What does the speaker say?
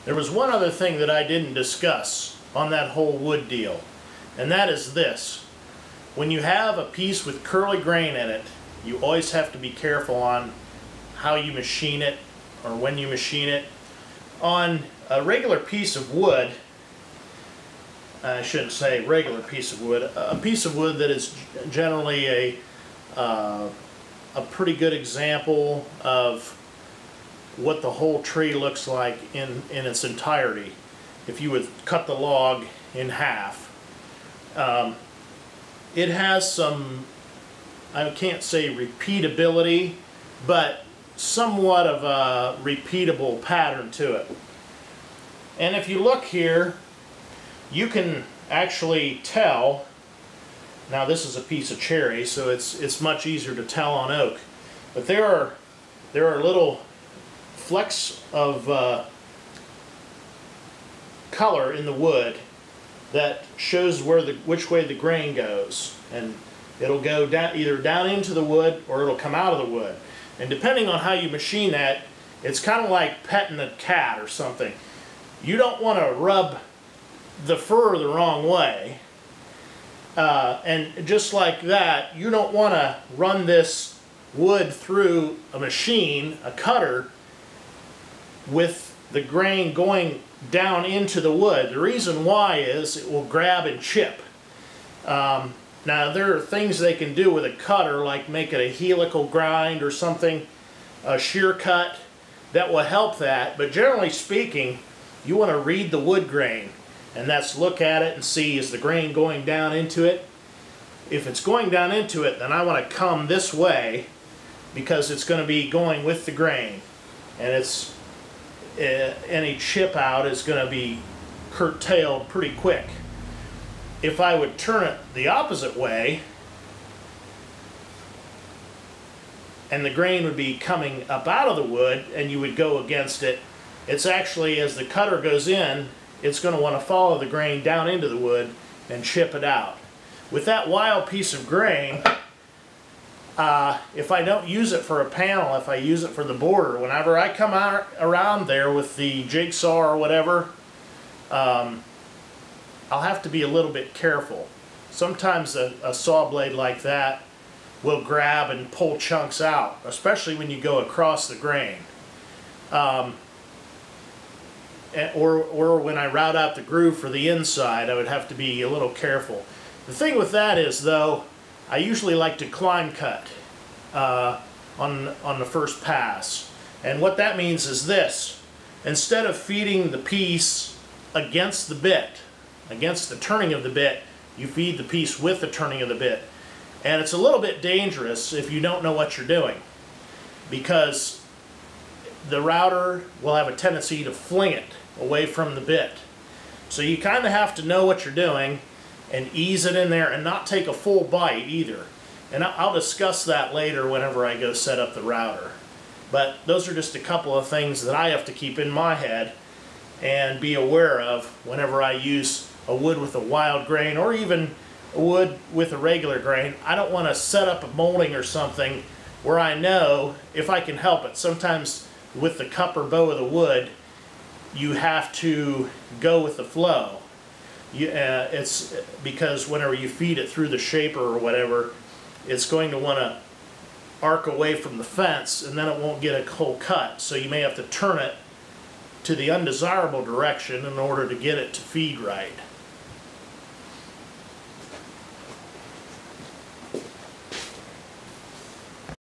There was one other thing that I didn't discuss on that whole wood deal, and that is this. When you have a piece with curly grain in it, you always have to be careful on how you machine it or when you machine it. On a regular piece of wood, I shouldn't say regular piece of wood, a piece of wood that is generally a pretty good example of what the whole tree looks like in its entirety. If you would cut the log in half, it has some, I can't say repeatability, but somewhat of a repeatable pattern to it. And if you look here, you can actually tell. Now this is a piece of cherry, so it's much easier to tell on oak. But there are little flecks of color in the wood that shows which way the grain goes, and it'll go down, either down into the wood or it'll come out of the wood. And depending on how you machine that, it's kind of like petting a cat or something. You don't want to rub the fur the wrong way, and just like that, you don't want to run this wood through a machine, a cutter, with the grain going down into the wood. The reason why is it will grab and chip. Now there are things they can do with a cutter, like make it a helical grind or something, a shear cut, that will help that. But generally speaking, you want to read the wood grain, and that's look at it and see, is the grain going down into it? If it's going down into it, then I want to come this way because it's going to be going with the grain, and it's any chip out is going to be curtailed pretty quick. If I would turn it the opposite way, and the grain would be coming up out of the wood and you would go against it, it's actually, as the cutter goes in, it's going to want to follow the grain down into the wood and chip it out. With that wild piece of grain, if I don't use it for a panel, if I use it for the border, whenever I come around there with the jigsaw or whatever, I'll have to be a little bit careful. Sometimes a saw blade like that will grab and pull chunks out, especially when you go across the grain. Or when I route out the groove for the inside, I would have to be a little careful. The thing with that is, though, I usually like to climb cut on the first pass. And what that means is this: instead of feeding the piece against the bit, against the turning of the bit, you feed the piece with the turning of the bit. And it's a little bit dangerous if you don't know what you're doing, because the router will have a tendency to fling it away from the bit. So you kind of have to know what you're doing and ease it in there and not take a full bite either. And I'll discuss that later whenever I go set up the router. But those are just a couple of things that I have to keep in my head and be aware of whenever I use a wood with a wild grain, or even a wood with a regular grain. I don't want to set up a molding or something where I know, if I can help it, sometimes with the cup or bow of the wood, you have to go with the flow. It's because whenever you feed it through the shaper or whatever, it's going to want to arc away from the fence, and then it won't get a whole cut. So you may have to turn it to the undesirable direction in order to get it to feed right.